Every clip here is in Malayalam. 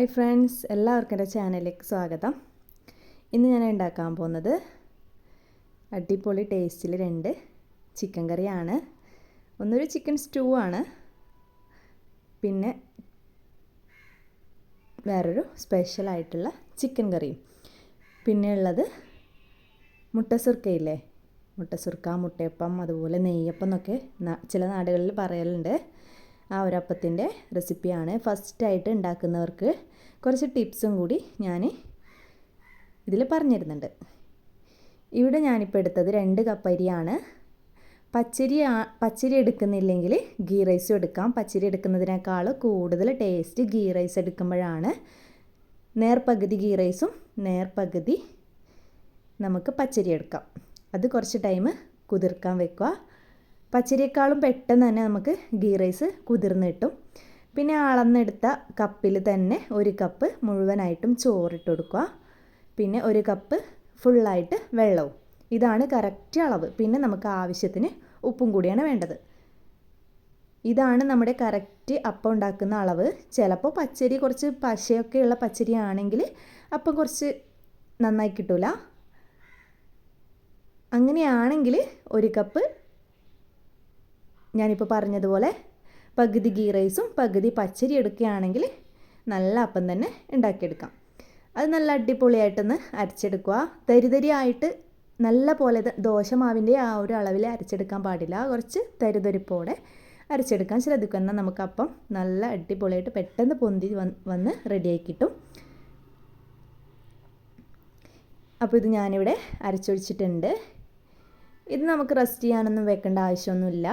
ഹായ് ഫ്രണ്ട്സ്, എല്ലാവർക്കും എൻ്റെ ചാനലിലേക്ക് സ്വാഗതം. ഇന്ന് ഞാൻ ഉണ്ടാക്കാൻ പോകുന്നത് അടിപൊളി ടേസ്റ്റിൽ 2 ചിക്കൻ കറിയാണ്. ഒന്നൊരു ചിക്കൻ സ്റ്റൂ ആണ്, പിന്നെ വേറൊരു സ്പെഷ്യലായിട്ടുള്ള ചിക്കൻ കറിയും. പിന്നെ ഉള്ളത് മുട്ടസുർക്കയില്ലേ, മുട്ടസുർക്ക, മുട്ടയപ്പം, അതുപോലെ നെയ്യപ്പം എന്നൊക്കെ ചില നാടുകളിൽ പറയലുണ്ട്. ആ ഒരു അപ്പത്തിൻ്റെ റെസിപ്പിയാണ്. ഫസ്റ്റായിട്ട് ഉണ്ടാക്കുന്നവർക്ക് കുറച്ച് ടിപ്സും കൂടി ഞാൻ ഇതിൽ പറഞ്ഞിരുന്നുണ്ട്. ഇവിടെ ഞാനിപ്പോൾ എടുത്തത് 2 കപ്പ് അരിയാണ്. പച്ചരി എടുക്കുന്നില്ലെങ്കിൽ ഗീ റൈസും എടുക്കാം. പച്ചരി എടുക്കുന്നതിനേക്കാൾ കൂടുതൽ ടേസ്റ്റ് ഗീ റൈസ് എടുക്കുമ്പോഴാണ്. നേർപകുതി ഗീ റൈസും നേർപകുതി നമുക്ക് പച്ചരി എടുക്കാം. അത് കുറച്ച് ടൈം കുതിർക്കാൻ വെക്കുക. പച്ചരിയേക്കാളും പെട്ടെന്ന് തന്നെ നമുക്ക് ഗീ റൈസ് കുതിർന്ന് കിട്ടും. പിന്നെ അളന്നെടുത്ത കപ്പിൽ തന്നെ 1 കപ്പ് മുഴുവനായിട്ടും ചോറിട്ട് കൊടുക്കുക. പിന്നെ 1 കപ്പ് ഫുള്ളായിട്ട് വെള്ളവും. ഇതാണ് കറക്റ്റ് അളവ്. പിന്നെ നമുക്ക് ആവശ്യത്തിന് ഉപ്പും കൂടിയാണ് വേണ്ടത്. ഇതാണ് നമ്മുടെ കറക്റ്റ് അപ്പം ഉണ്ടാക്കുന്ന അളവ്. ചിലപ്പോൾ പച്ചരി കുറച്ച് പശയൊക്കെയുള്ള പച്ചരി ആണെങ്കിൽ അപ്പം കുറച്ച് നന്നായി കിട്ടില്ല. അങ്ങനെയാണെങ്കിൽ 1 കപ്പ് ഞാനിപ്പോൾ പറഞ്ഞതുപോലെ പകുതി ഗീ റൈസും പകുതി പച്ചരി എടുക്കുകയാണെങ്കിൽ നല്ല അപ്പം തന്നെ ഉണ്ടാക്കിയെടുക്കാം. അത് നല്ല അടിപൊളിയായിട്ടൊന്ന് അരച്ചെടുക്കുക. തരിതരിയായിട്ട് നല്ല പോലെ ദോശമാവിൻ്റെ ആ ഒരു അളവിൽ അരച്ചെടുക്കാൻ പാടില്ല. കുറച്ച് തരിതരിപ്പോടെ അരച്ചെടുക്കാൻ ശ്രദ്ധിക്കുക. എന്നാൽ നമുക്ക് അപ്പം നല്ല അടിപൊളിയായിട്ട് പെട്ടെന്ന് പൊന്തി വന്ന് റെഡിയായി കിട്ടും. അപ്പോൾ ഇത് ഞാനിവിടെ അരച്ചൊഴിച്ചിട്ടുണ്ട്. ഇത് നമുക്ക് റെസ്റ്റ് ചെയ്യാനൊന്നും വെക്കേണ്ട ആവശ്യമൊന്നുമില്ല.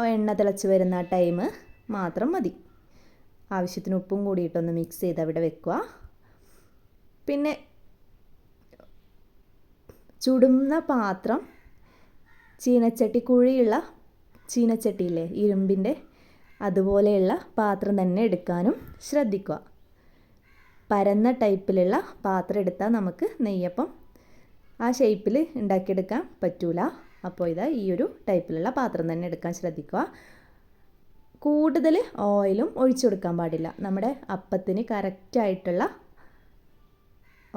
എണ്ണ തിളച്ച് വരുന്ന ടൈം മാത്രം മതി. ആവശ്യത്തിന് ഉപ്പും കൂടിയിട്ടൊന്ന് മിക്സ് ചെയ്ത് അവിടെ വെക്കുക. പിന്നെ ചുടുന്ന പാത്രം ചീനച്ചട്ടി, കുഴിയുള്ള ചീനച്ചട്ടിയില്ലേ, ഇരുമ്പിൻ്റെ, അതുപോലെയുള്ള പാത്രം തന്നെ എടുക്കാനും ശ്രദ്ധിക്കുക. പരന്ന ടൈപ്പിലുള്ള പാത്രം എടുത്താൽ നമുക്ക് നെയ്യപ്പം ആ ഷേപ്പിൽ ഉണ്ടാക്കിയെടുക്കാൻ പറ്റൂല. അപ്പോൾ ഇതാ ഈ ഒരു ടൈപ്പിലുള്ള പാത്രം തന്നെ എടുക്കാൻ ശ്രദ്ധിക്കുക. കൂടുതൽ ഓയിലും ഒഴിച്ചു കൊടുക്കാൻ പാടില്ല. നമ്മുടെ അപ്പത്തിന് കറക്റ്റായിട്ടുള്ള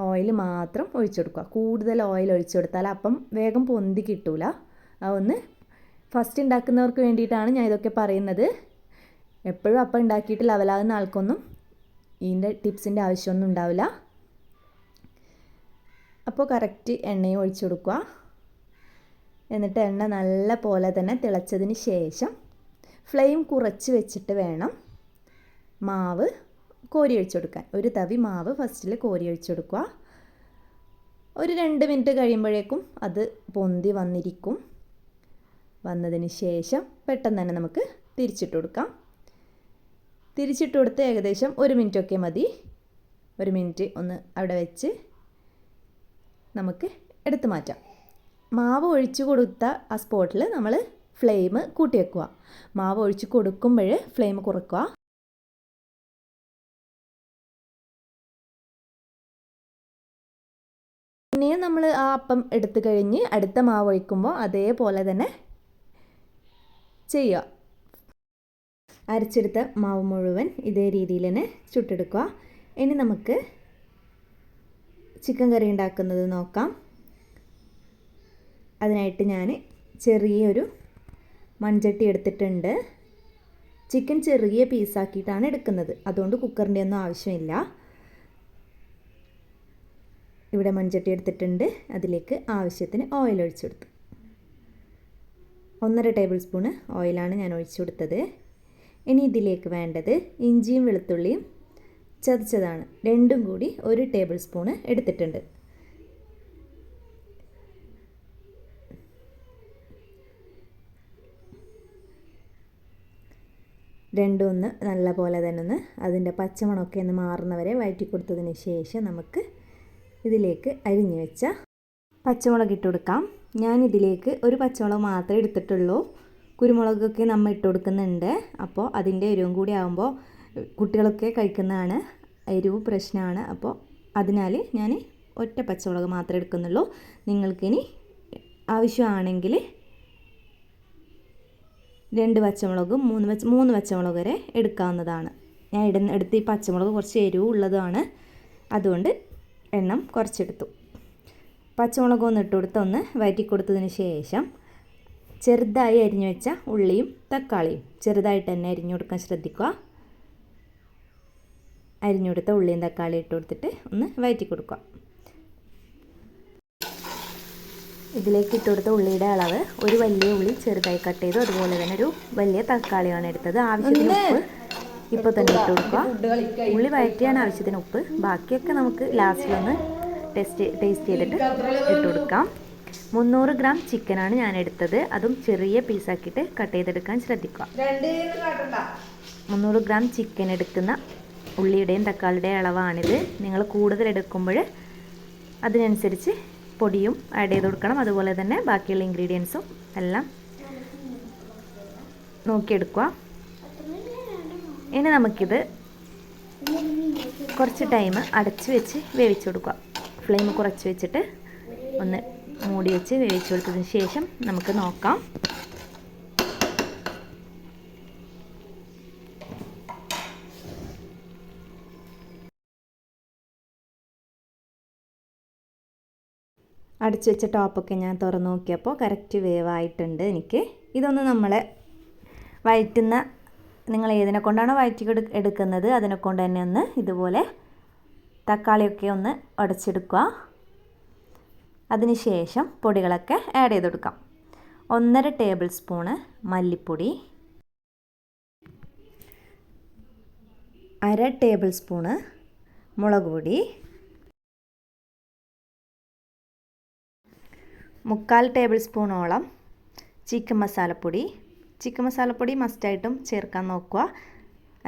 ഓയിൽ മാത്രം ഒഴിച്ചു കൊടുക്കുക. കൂടുതൽ ഓയിൽ ഒഴിച്ചു കൊടുത്താൽ അപ്പം വേഗം പൊന്തി കിട്ടൂല. അതൊന്ന് ഫസ്റ്റ് ഉണ്ടാക്കുന്നവർക്ക് വേണ്ടിയിട്ടാണ് ഞാൻ ഇതൊക്കെ പറയുന്നത്. എപ്പോഴും അപ്പം ഉണ്ടാക്കിയിട്ട് ലെവലാകുന്ന ആൾക്കൊന്നും ഇതിൻ്റെ ടിപ്സിൻ്റെ ആവശ്യമൊന്നും ഉണ്ടാവില്ല. അപ്പോൾ കറക്റ്റ് എണ്ണയും ഒഴിച്ചു കൊടുക്കുക. എന്നിട്ട് എണ്ണ നല്ല പോലെ തന്നെ തിളച്ചതിന് ശേഷം ഫ്ലെയിം കുറച്ച് വെച്ചിട്ട് വേണം മാവ് കോരി ഒഴിച്ചു കൊടുക്കാൻ. 1 തവി മാവ് ഫസ്റ്റിൽ കോരി ഒഴിച്ചു കൊടുക്കുക. ഒരു 2 മിനിറ്റ് കഴിയുമ്പോഴേക്കും അത് പൊന്തി വന്നിരിക്കും. വന്നതിന് ശേഷം പെട്ടെന്ന് തന്നെ നമുക്ക് തിരിച്ചിട്ട് കൊടുക്കാം. തിരിച്ചിട്ട് കൊടുത്ത് ഏകദേശം 1 മിനിറ്റൊക്കെ മതി. 1 മിനിറ്റ് ഒന്ന് അവിടെ വെച്ച് നമുക്ക് എടുത്തു മാറ്റാം. മാവ് ഒഴിച്ച് കൊടുത്ത ആ സ്പോട്ടിൽ നമ്മൾ ഫ്ലെയിം കൂട്ടി വെക്കുക. മാവ് ഒഴിച്ച് കൊടുക്കുമ്പോൾ ഫ്ലെയിം കുറയ്ക്കുക. പിന്നെയും നമ്മൾ ആ അപ്പം എടുത്തു കഴിഞ്ഞ് അടുത്ത മാവ് ഒഴിക്കുമ്പോൾ അതേപോലെ തന്നെ ചെയ്യുക. അരച്ചെടുത്ത മാവ് മുഴുവൻ ഇതേ രീതിയിൽ തന്നെ ചുട്ടെടുക്കുക. ഇനി നമുക്ക് ചിക്കൻ കറി ഉണ്ടാക്കുന്നത് നോക്കാം. അതിനായിട്ട് ഞാൻ ചെറിയൊരു മൺചട്ടി എടുത്തിട്ടുണ്ട്. ചിക്കൻ ചെറിയ പീസാക്കിയിട്ടാണ് എടുക്കുന്നത്, അതുകൊണ്ട് കുക്കറിൻ്റെ ഒന്നും ആവശ്യമില്ല. ഇവിടെ മൺചട്ടി എടുത്തിട്ടുണ്ട്. അതിലേക്ക് ആവശ്യത്തിന് ഓയിൽ ഒഴിച്ചു കൊടുത്തു. 1.5 ടേബിൾ സ്പൂണ് ഓയിലാണ് ഞാൻ ഒഴിച്ചു കൊടുത്തത്. ഇനി ഇതിലേക്ക് വേണ്ടത് ഇഞ്ചിയും വെളുത്തുള്ളിയും ചതച്ചതാണ്. രണ്ടും കൂടി 1 ടേബിൾ സ്പൂണ് എടുത്തിട്ടുണ്ട്. രണ്ടും ഒന്ന് നല്ല പോലെ തന്നെ ഒന്ന് അതിൻ്റെ പച്ചമണമൊക്കെ ഒന്ന് മാറുന്നവരെ വഴറ്റി കൊടുത്തതിന് ശേഷം നമുക്ക് ഇതിലേക്ക് അരിഞ്ഞു വെച്ച പച്ചമുളക് ഇട്ട് കൊടുക്കാം. ഞാൻ ഇതിലേക്ക് 1 പച്ചമുളക് മാത്രമേ എടുത്തിട്ടുള്ളൂ. കുരുമുളകൊക്കെ നമ്മൾ ഇട്ട് കൊടുക്കുന്നുണ്ട്. അപ്പോൾ അതിൻ്റെ എരിവും കൂടി ആകുമ്പോൾ കുട്ടികളൊക്കെ കഴിക്കുന്നതാണ്, എരിവ് പ്രശ്നമാണ്. അപ്പോൾ അതിനാൽ ഞാൻ 1 പച്ചമുളക് മാത്രമേ എടുക്കുന്നുള്ളൂ. നിങ്ങൾക്കിനി ആവശ്യമാണെങ്കിൽ 2 പച്ചമുളകും 3 പച്ചമുളക് വരെ എടുക്കാവുന്നതാണ്. ഞാൻ എടുത്ത് ഈ പച്ചമുളക് കുറച്ച് എരിവ് ഉള്ളതാണ്, അതുകൊണ്ട് എണ്ണം കുറച്ചെടുത്തു. പച്ചമുളക് ഒന്ന് ഇട്ട് കൊടുത്ത് ഒന്ന് വഴറ്റി കൊടുത്തതിന് ശേഷം ചെറുതായി അരിഞ്ഞു വെച്ച ഉള്ളിയും തക്കാളിയും ചെറുതായിട്ട് തന്നെ അരിഞ്ഞു കൊടുക്കാൻ ശ്രദ്ധിക്കുക. അരിഞ്ഞു കൊടുത്ത ഉള്ളിയും തക്കാളിയും ഇട്ട് കൊടുത്തിട്ട് ഒന്ന് വഴറ്റി കൊടുക്കുക. ഇതിലേക്ക് ഇട്ട് കൊടുത്ത ഉള്ളിയുടെ അളവ് ഒരു വലിയ ഉള്ളി ചെറുതായി കട്ട് ചെയ്തു, അതുപോലെ തന്നെ ഒരു വലിയ തക്കാളിയാണ് എടുത്തത്. ആവശ്യത്തിന് ഉപ്പ് ഇപ്പോൾ തന്നെ ഇട്ട് കൊടുക്കുക. ഉള്ളി വഴറ്റിയാണ് ആവശ്യത്തിന് ഉപ്പ്, ബാക്കിയൊക്കെ നമുക്ക് ലാസ്റ്റിലൊന്ന് ടേസ്റ്റ് ചെയ്തിട്ട് ഇട്ട് കൊടുക്കാം. 300 ഗ്രാം ചിക്കനാണ് ഞാൻ എടുത്തത്, അതും ചെറിയ പീസാക്കിയിട്ട് കട്ട് ചെയ്തെടുക്കാൻ ശ്രദ്ധിക്കുക. 300 ഗ്രാം ചിക്കൻ എടുക്കുന്ന ഉള്ളിയുടെയും തക്കാളിയുടെയും അളവാണിത്. നിങ്ങൾ കൂടുതൽ എടുക്കുമ്പോൾ അതിനനുസരിച്ച് പൊടിയും ആഡ് ചെയ്ത് കൊടുക്കണം, അതുപോലെ തന്നെ ബാക്കിയുള്ള ഇൻഗ്രീഡിയൻസും എല്ലാം നോക്കിയെടുക്കുക. ഇനി നമുക്കിത് കുറച്ച് ടൈം അടച്ച് വെച്ച് വേവിച്ച് കൊടുക്കുക. ഫ്ലെയിം കുറച്ച് വെച്ചിട്ട് ഒന്ന് മൂടി വെച്ച് വേവിച്ച് കൊടുത്തതിന് ശേഷം നമുക്ക് നോക്കാം. അടച്ചു വെച്ച ടോപ്പൊക്കെ ഞാൻ തുറന്ന് നോക്കിയപ്പോൾ കറക്റ്റ് വേവായിട്ടുണ്ട് എനിക്ക്. ഇതൊന്ന് നമ്മളെ വഴറ്റുന്ന, നിങ്ങൾ ഏതിനെ കൊണ്ടാണോ വഴറ്റി എടുക്കുന്നത് അതിനെ കൊണ്ട് തന്നെ ഒന്ന് ഇതുപോലെ തക്കാളിയൊക്കെ ഒന്ന് ഉടച്ചെടുക്കുക. അതിനുശേഷം പൊടികളൊക്കെ ആഡ് ചെയ്ത് കൊടുക്കാം. 1.5 ടേബിൾ സ്പൂണ് മല്ലിപ്പൊടി, 1/2 ടേബിൾ സ്പൂണ് മുളക് പൊടി, 3/4 ടേബിൾ സ്പൂണോളം ചിക്കൻ മസാലപ്പൊടി. ചിക്കൻ മസാലപ്പൊടി മസ്റ്റായിട്ടും ചേർക്കാൻ നോക്കുക.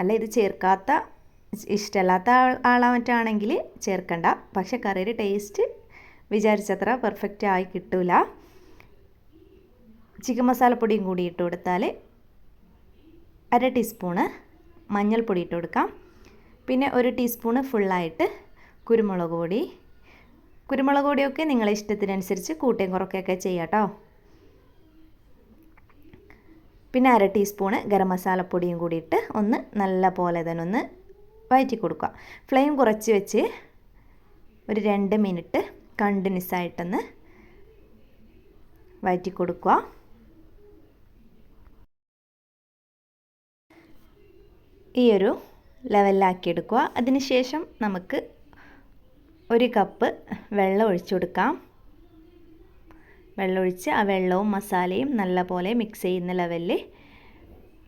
അല്ല, ഇത് ചേർക്കാത്ത ഇഷ്ടമല്ലാത്ത ആളാണെങ്കിൽ ചേർക്കണ്ട. പക്ഷേ കറിയുടെ ടേസ്റ്റ് വിചാരിച്ചത്ര പെർഫെക്റ്റ് ആയി കിട്ടില്ല. ചിക്കൻ മസാലപ്പൊടിയും കൂടി ഇട്ട് കൊടുത്താൽ 1/2 ടീസ്പൂണ് മഞ്ഞൾപ്പൊടി ഇട്ട് കൊടുക്കാം. പിന്നെ 1 ടീസ്പൂണ് ഫുള്ളായിട്ട് കുരുമുളക് പൊടി. കുരുമുളക് പൊടിയൊക്കെ നിങ്ങളെ ഇഷ്ടത്തിനനുസരിച്ച് കൂട്ടുകയും കുറയ്ക്കുകയൊക്കെ ചെയ്യാം കേട്ടോ. പിന്നെ 1/2 ടീസ്പൂണ് ഗരം മസാലപ്പൊടിയും കൂടി ഇട്ട് ഒന്ന് നല്ല പോലെ തന്നെ ഒന്ന് വഴറ്റി കൊടുക്കുക. ഫ്ലെയിം കുറച്ച് വെച്ച് ഒരു 2 മിനിറ്റ് കണ്ടിന്യൂസ് ആയിട്ടൊന്ന് വഴറ്റി കൊടുക്കുക. ഈ ഒരു ലെവലിലാക്കി എടുക്കുക. അതിനുശേഷം നമുക്ക് 1 കപ്പ് വെള്ളം ഒഴിച്ചു കൊടുക്കാം. വെള്ളമൊഴിച്ച് ആ വെള്ളവും മസാലയും നല്ലപോലെ മിക്സ് ചെയ്യുന്ന ലെവലിൽ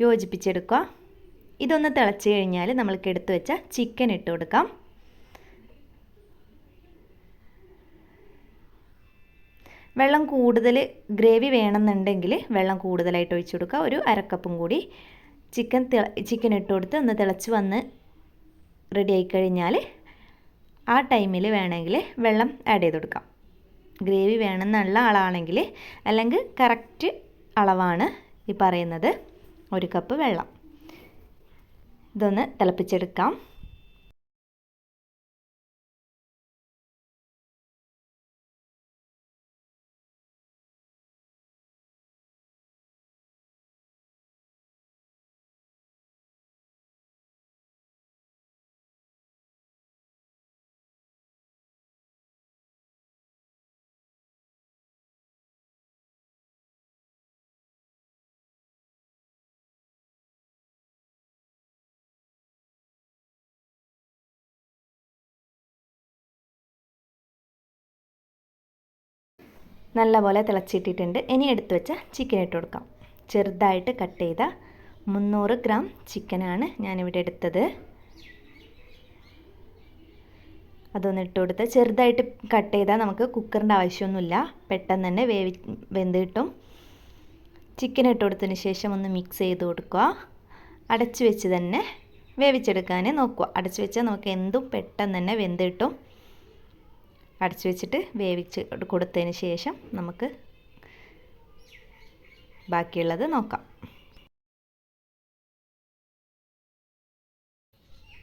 യോജിപ്പിച്ചെടുക്കുക. ഇതൊന്ന് തിളച്ച് കഴിഞ്ഞാൽ നമ്മൾക്ക് എടുത്തു വെച്ച ചിക്കൻ ഇട്ട് കൊടുക്കാം. വെള്ളം കൂടുതൽ ഗ്രേവി വേണമെന്നുണ്ടെങ്കിൽ വെള്ളം കൂടുതലായിട്ട് ഒഴിച്ചു കൊടുക്കുക. ഒരു 1/2 കപ്പും കൂടി ചിക്കൻ ഇട്ട് കൊടുത്ത് ഒന്ന് തിളച്ച് വന്ന് റെഡി ആയിക്കഴിഞ്ഞാൽ ആ ടൈമിൽ വേണമെങ്കിൽ വെള്ളം ആഡ് ചെയ്ത് കൊടുക്കാം. ഗ്രേവി വേണമെന്നുള്ള ആളാണെങ്കിൽ, അല്ലെങ്കിൽ കറക്റ്റ് അളവാണ് ഈ പറയുന്നത്, 1 കപ്പ് വെള്ളം. ഇതൊന്ന് തിളപ്പിച്ചെടുക്കാം. നല്ലപോലെ തിളച്ചിട്ടിട്ടുണ്ട്. ഇനി എടുത്തു വെച്ച ചിക്കൻ ഇട്ട് കൊടുക്കാം. ചെറുതായിട്ട് കട്ട് ചെയ്ത 300 ഗ്രാം ചിക്കനാണ് ഞാനിവിടെ എടുത്തത്. അതൊന്ന് ഇട്ട് കൊടുത്ത് ചെറുതായിട്ട് കട്ട് ചെയ്താൽ നമുക്ക് കുക്കറിൻ്റെ ആവശ്യമൊന്നുമില്ല, പെട്ടെന്ന് തന്നെ വെന്ത് കിട്ടും. ചിക്കൻ ഇട്ട് കൊടുത്തതിന് ശേഷം ഒന്ന് മിക്സ് ചെയ്ത് കൊടുക്കുക. അടച്ചു വെച്ച് തന്നെ വേവിച്ചെടുക്കാൻ നോക്കുക. അടച്ചു വെച്ചാൽ നമുക്ക് എന്തും പെട്ടെന്ന് തന്നെ വെന്ത് കിട്ടും. അടച്ചു വെച്ചിട്ട് വേവിച്ച് കൊടുത്തതിന് ശേഷം നമുക്ക് ബാക്കിയുള്ളത് നോക്കാം.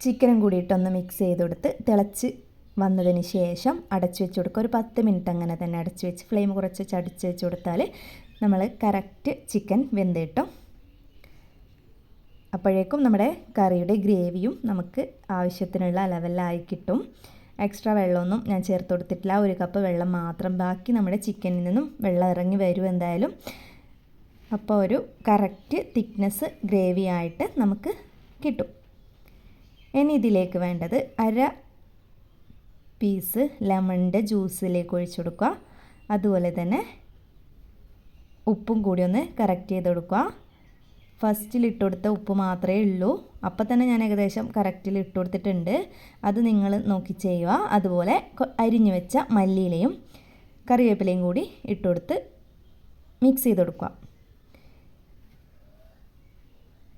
ചിക്കനും കൂടിയിട്ടൊന്ന് മിക്സ് ചെയ്ത് കൊടുത്ത് തിളച്ച് വന്നതിന് ശേഷം അടച്ചു വെച്ച് കൊടുക്കുക. ഒരു 10 മിനിറ്റ് അങ്ങനെ തന്നെ അടച്ചു വെച്ച് ഫ്ലെയിം കുറച്ച് വെച്ച് അടച്ച് വെച്ച് കൊടുത്താൽ നമ്മൾ കറക്റ്റ് ചിക്കൻ വെന്ത് കിട്ടും. അപ്പോഴേക്കും നമ്മുടെ കറിയുടെ ഗ്രേവിയും നമുക്ക് ആവശ്യത്തിനുള്ള ലെവലിലായി കിട്ടും. എക്സ്ട്രാ വെള്ളമൊന്നും ഞാൻ ചേർത്ത് കൊടുത്തിട്ടില്ല. 1 കപ്പ് വെള്ളം മാത്രം. ബാക്കി നമ്മുടെ ചിക്കനിൽ നിന്നും വെള്ളം ഇറങ്ങി വരും എന്തായാലും. അപ്പോൾ ഒരു കറക്റ്റ് തിക്നെസ് ഗ്രേവി ആയിട്ട് നമുക്ക് കിട്ടും. ഇനി ഇതിലേക്ക് വേണ്ടത് 1/2 പീസ് ലെമണിൻ്റെ ജ്യൂസിലേക്ക് ഒഴിച്ചു കൊടുക്കുക. അതുപോലെ തന്നെ ഉപ്പും കൂടി ഒന്ന് കറക്റ്റ് ചെയ്ത് കൊടുക്കുക. ഫസ്റ്റിൽ ഇട്ട് കൊടുത്ത ഉപ്പ് മാത്രമേ ഉള്ളൂ. അപ്പം തന്നെ ഞാൻ ഏകദേശം കറക്റ്റിൽ ഇട്ട് കൊടുത്തിട്ടുണ്ട്. അത് നിങ്ങൾ നോക്കി ചെയ്യുക. അതുപോലെ അരിഞ്ഞു വെച്ച മല്ലിയിലയും കറിവേപ്പിലയും കൂടി ഇട്ട് കൊടുത്ത് മിക്സ് ചെയ്ത് കൊടുക്കുക.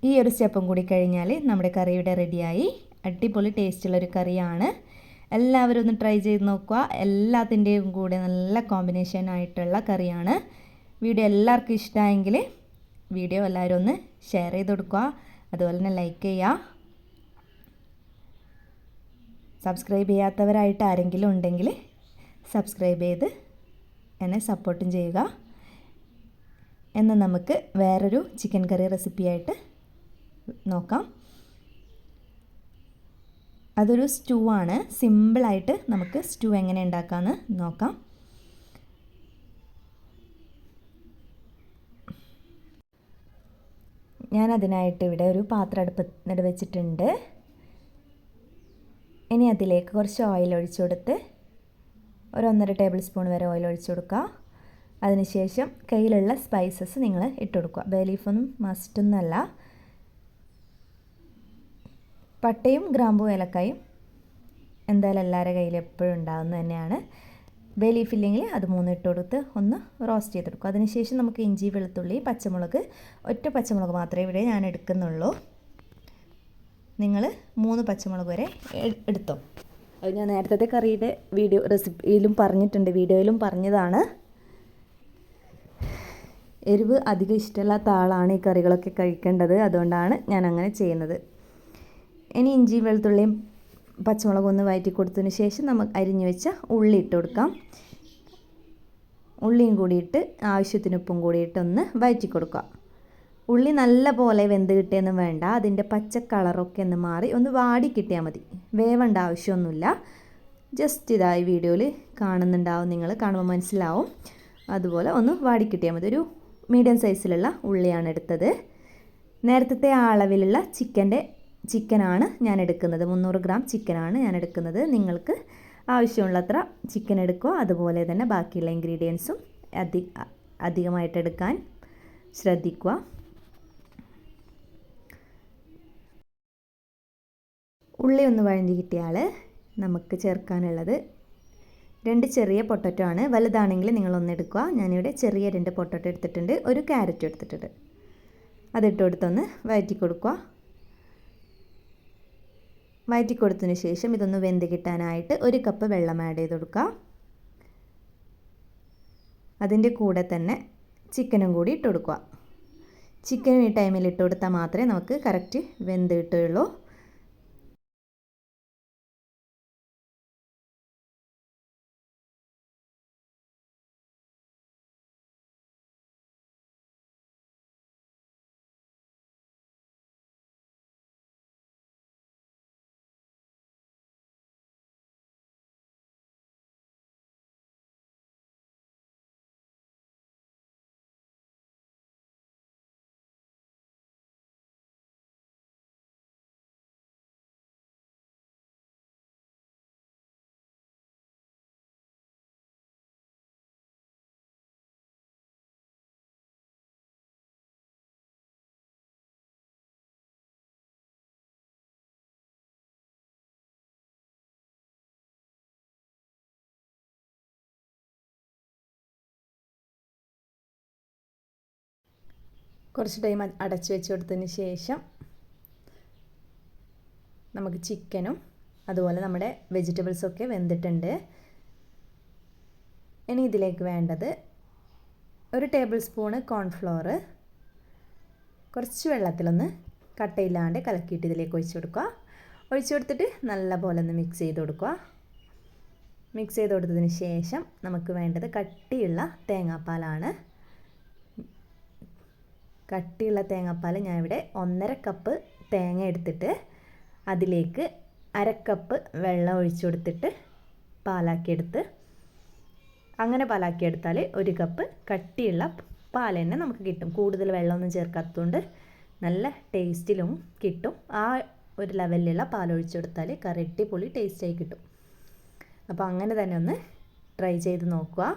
ഈ ഒരു സ്റ്റെപ്പും കൂടി കഴിഞ്ഞാൽ നമ്മുടെ കറി ഇവിടെ റെഡിയായി. അടിപൊളി ടേസ്റ്റുള്ളൊരു കറിയാണ്. എല്ലാവരും ഒന്ന് ട്രൈ ചെയ്ത് നോക്കുക. എല്ലാത്തിൻ്റെയും കൂടെ നല്ല കോമ്പിനേഷൻ ആയിട്ടുള്ള കറിയാണ്. വീഡിയോ എല്ലാവർക്കും ഇഷ്ടമായെങ്കിൽ വീഡിയോ എല്ലാവരും ഒന്ന് ഷെയർ ചെയ്ത് കൊടുക്കുക. അതുപോലെ തന്നെ ലൈക്ക് ചെയ്യുക. സബ്സ്ക്രൈബ് ചെയ്യാത്തവരായിട്ട് ആരെങ്കിലും ഉണ്ടെങ്കിൽ സബ്സ്ക്രൈബ് ചെയ്ത് എന്നെ സപ്പോർട്ടും ചെയ്യുക. എന്ന് നമുക്ക് വേറൊരു ചിക്കൻ കറി റെസിപ്പിയായിട്ട് നോക്കാം. അതൊരു സ്റ്റൂ ആണ്. സിമ്പിളായിട്ട് നമുക്ക് സ്റ്റൂ എങ്ങനെ ഉണ്ടാക്കാമെന്ന് നോക്കാം. ഞാൻ അതിനായിട്ട് ഇവിടെ ഒരു പാത്രം അടുപ്പത്ത് വെച്ചിട്ടുണ്ട്. ഇനി അതിലേക്ക് കുറച്ച് ഓയിൽ ഒഴിച്ചു കൊടുത്ത് 1.5 ടേബിൾ സ്പൂൺ വരെ ഓയിൽ ഒഴിച്ചു കൊടുക്കുക. അതിനുശേഷം കയ്യിലുള്ള സ്പൈസസ് നിങ്ങൾ ഇട്ട് കൊടുക്കുക. ബേ ലീഫൊന്നും മസ്റ്റൊന്നുമല്ല. പട്ടയും ഗ്രാമ്പും ഏലക്കായും എന്തായാലും എല്ലാവരുടെ കയ്യിൽ എപ്പോഴും ഉണ്ടാകുന്നത് തന്നെയാണ്. ബേ ലീഫ് ഇല്ലെങ്കിൽ അത് 3 ഇട്ട് കൊടുത്ത് ഒന്ന് റോസ്റ്റ് ചെയ്തെടുക്കും. അതിനുശേഷം നമുക്ക് ഇഞ്ചി, വെളുത്തുള്ളി, പച്ചമുളക്, ഒറ്റ പച്ചമുളക് മാത്രമേ ഇവിടെ ഞാൻ എടുക്കുന്നുള്ളൂ. നിങ്ങൾ 3 പച്ചമുളക് വരെ എടുത്തോ. അത് ഞാൻ നേരത്തെ കറിയുടെ റെസിപ്പിയിലും പറഞ്ഞിട്ടുണ്ട്, വീഡിയോയിലും പറഞ്ഞതാണ്. എരിവ് അധികം ഇഷ്ടമില്ലാത്ത ആളാണ് ഈ കറികളൊക്കെ കഴിക്കേണ്ടത്. അതുകൊണ്ടാണ് ഞാൻ അങ്ങനെ ചെയ്യുന്നത്. ഇനി ഇഞ്ചി, വെളുത്തുള്ളിയും പച്ചമുളകും ഒന്ന് വഴറ്റി കൊടുത്തതിന് ശേഷം നമുക്ക് അരിഞ്ഞു വെച്ച ഉള്ളി ഇട്ട് കൊടുക്കാം. ഉള്ളിയും കൂടിയിട്ട് ആവശ്യത്തിന് ഉപ്പും കൂടിയിട്ട് ഒന്ന് വഴറ്റി കൊടുക്കുക. ഉള്ളി നല്ല പോലെ വെന്ത് കിട്ടിയൊന്നും വേണ്ട. അതിൻ്റെ പച്ച കളറൊക്കെ ഒന്ന് മാറി ഒന്ന് വാടി കിട്ടിയാൽ മതി. വേവേണ്ട ആവശ്യമൊന്നുമില്ല. ജസ്റ്റ് ഇതായി വീഡിയോയിൽ കാണുന്നുണ്ടാവും, നിങ്ങൾ കാണുമ്പോൾ മനസ്സിലാവും. അതുപോലെ ഒന്ന് വാടി കിട്ടിയാൽ മതി. ഒരു മീഡിയം സൈസിലുള്ള ഉള്ളിയാണ് എടുത്തത്. നേരത്തെ ആ അളവിലുള്ള ചിക്കനാണ് ഞാൻ എടുക്കുന്നത്. 300 ഗ്രാം ചിക്കനാണ് ഞാൻ എടുക്കുന്നത്. നിങ്ങൾക്ക് ആവശ്യമുള്ളത്ര ചിക്കൻ എടുക്കുക. അതുപോലെ തന്നെ ബാക്കിയുള്ള ഇൻഗ്രീഡിയൻസും അധികമായിട്ട് എടുക്കാൻ ശ്രദ്ധിക്കുക. ഉള്ളി ഒന്ന് വഴഞ്ഞ് കിട്ടിയാൽ നമുക്ക് ചേർക്കാനുള്ളത് 2 ചെറിയ പൊട്ടറ്റോ ആണ്. വലുതാണെങ്കിൽ നിങ്ങളൊന്ന് എടുക്കുക. ഞാനിവിടെ ചെറിയ 2 പൊട്ടറ്റോ എടുത്തിട്ടുണ്ട്. 1 ക്യാരറ്റ് എടുത്തിട്ടുണ്ട്. അതിട്ട് കൊടുത്തൊന്ന് വഴറ്റി കൊടുക്കുക. വഴറ്റി കൊടുത്തതിന് ശേഷം ഇതൊന്ന് വെന്ത് കിട്ടാനായിട്ട് 1 കപ്പ് വെള്ളം ആഡ് ചെയ്ത് കൊടുക്കുക. അതിൻ്റെ കൂടെ തന്നെ ചിക്കനും കൂടി ഇട്ട് കൊടുക്കുക. ചിക്കനും ഈ ടൈമിൽ ഇട്ട് കൊടുത്താൽ മാത്രമേ നമുക്ക് കറക്റ്റ് വെന്ത് കിട്ടുകയുള്ളൂ. കുറച്ച് ടൈം അടച്ചു വെച്ച് കൊടുത്തതിന് ശേഷം നമുക്ക് ചിക്കനും അതുപോലെ നമ്മുടെ വെജിറ്റബിൾസൊക്കെ വെന്തിട്ടുണ്ട്. ഇനി ഇതിലേക്ക് വേണ്ടത് 1 ടേബിൾ സ്പൂണ് കോൺഫ്ലോർ കുറച്ച് വെള്ളത്തിലൊന്ന് കട്ടയില്ലാണ്ട് കലക്കിയിട്ട് ഇതിലേക്ക് ഒഴിച്ചു കൊടുക്കുക. ഒഴിച്ചു കൊടുത്തിട്ട് നല്ലപോലെ ഒന്ന് മിക്സ് ചെയ്ത് കൊടുക്കുക. മിക്സ് ചെയ്ത് കൊടുത്തതിന് ശേഷം നമുക്ക് വേണ്ടത് കട്ടിയുള്ള തേങ്ങാപ്പാലാണ്. കട്ടിയുള്ള തേങ്ങാപ്പാൽ ഞാനിവിടെ 1.5 കപ്പ് തേങ്ങ എടുത്തിട്ട് അതിലേക്ക് 1/2 കപ്പ് വെള്ളം ഒഴിച്ചു കൊടുത്തിട്ട് പാലാക്കിയെടുത്ത്, അങ്ങനെ പാലാക്കിയെടുത്താൽ 1 കപ്പ് കട്ടിയുള്ള പാൽ തന്നെ നമുക്ക് കിട്ടും. കൂടുതൽ വെള്ളമൊന്നും ചേർക്കാത്തതുകൊണ്ട് നല്ല ടേസ്റ്റിലും കിട്ടും. ആ ഒരു ലെവലിലുള്ള പാൽ ഒഴിച്ചു കൊടുത്താൽ കറി അടിപൊളി ടേസ്റ്റായി കിട്ടും. അപ്പോൾ അങ്ങനെ തന്നെ ഒന്ന് ട്രൈ ചെയ്ത് നോക്കുക.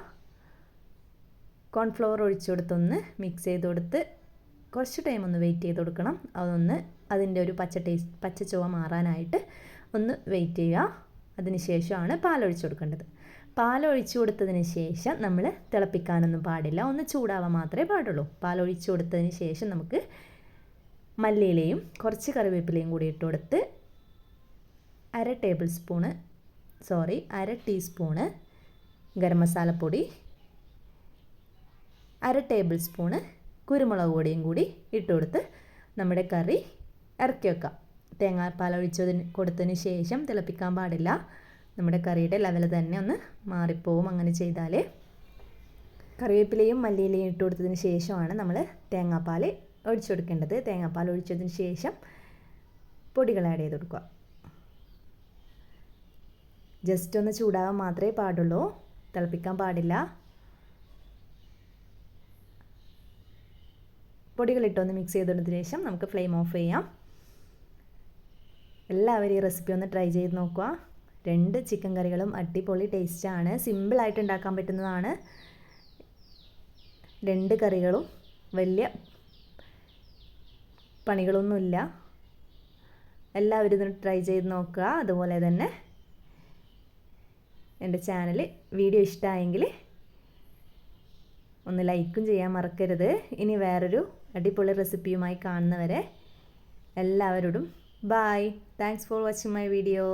കോൺഫ്ലവർ ഒഴിച്ചു കൊടുത്തൊന്ന് മിക്സ് ചെയ്ത് കൊടുത്ത് കുറച്ച് ടൈം ഒന്ന് വെയിറ്റ് ചെയ്ത് കൊടുക്കണം. അതൊന്ന് അതിൻ്റെ ഒരു പച്ച ചുവ മാറാനായിട്ട് ഒന്ന് വെയിറ്റ് ചെയ്യുക. അതിന് ശേഷമാണ് പാലൊഴിച്ച് കൊടുക്കേണ്ടത്. പാലൊഴിച്ച് കൊടുത്തതിന് ശേഷം നമ്മൾ തിളപ്പിക്കാനൊന്നും പാടില്ല, ഒന്ന് ചൂടാവാൻ മാത്രമേ പാടുള്ളൂ. പാലൊഴിച്ച് കൊടുത്തതിന് ശേഷം നമുക്ക് മല്ലിയിലയും കുറച്ച് കറിവേപ്പിലയും കൂടി ഇട്ട് കൊടുത്ത് 1/2 ടീസ്പൂണ് ഗരം മസാലപ്പൊടി, 1/2 ടേബിൾ സ്പൂണ് കുരുമുളക് പൊടിയും കൂടി ഇട്ട് കൊടുത്ത് നമ്മുടെ കറി ഇറക്കി വെക്കാം. തേങ്ങാപ്പാൽ കൊടുത്തതിന് ശേഷം തിളപ്പിക്കാൻ പാടില്ല. നമ്മുടെ കറിയുടെ ലെവൽ തന്നെ ഒന്ന് മാറിപ്പോവും അങ്ങനെ ചെയ്താൽ. കറിവേപ്പിലയും മല്ലിയിലയും ഇട്ട് കൊടുത്തതിന് ശേഷമാണ് നമ്മൾ തേങ്ങാപ്പാൽ ഒഴിച്ചു കൊടുക്കേണ്ടത്. തേങ്ങാപ്പാൽ ഒഴിച്ചതിന് ശേഷം പൊടികൾ ആഡ് ചെയ്ത് കൊടുക്കുക. ജസ്റ്റ് ഒന്ന് ചൂടാവാൻ മാത്രമേ പാടുള്ളൂ, തിളപ്പിക്കാൻ പാടില്ല. പൊടികളിട്ടൊന്ന് മിക്സ് ചെയ്തതിന് ശേഷം നമുക്ക് ഫ്ലെയിം ഓഫ് ചെയ്യാം. എല്ലാവരും ഈ റെസിപ്പി ഒന്ന് ട്രൈ ചെയ്ത് നോക്കുക. 2 ചിക്കൻ കറികളും അടിപൊളി ടേസ്റ്റാണ്, സിമ്പിളായിട്ട് ഉണ്ടാക്കാൻ പറ്റുന്നതാണ്. 2 കറികളും വലിയ പണികളൊന്നുമില്ല. എല്ലാവരും ഇതൊന്ന് ട്രൈ ചെയ്ത് നോക്കുക. അതുപോലെ തന്നെ എൻ്റെ ചാനൽ വീഡിയോ ഇഷ്ടമായെങ്കിൽ ഒന്ന് ലൈക്കും ചെയ്യാൻ മറക്കരുത്. ഇനി വേറൊരു അടിപൊളി റെസിപ്പിയുമായി കാണുന്നവരെ എല്ലാവരോടും bye. Thanks for watching my video.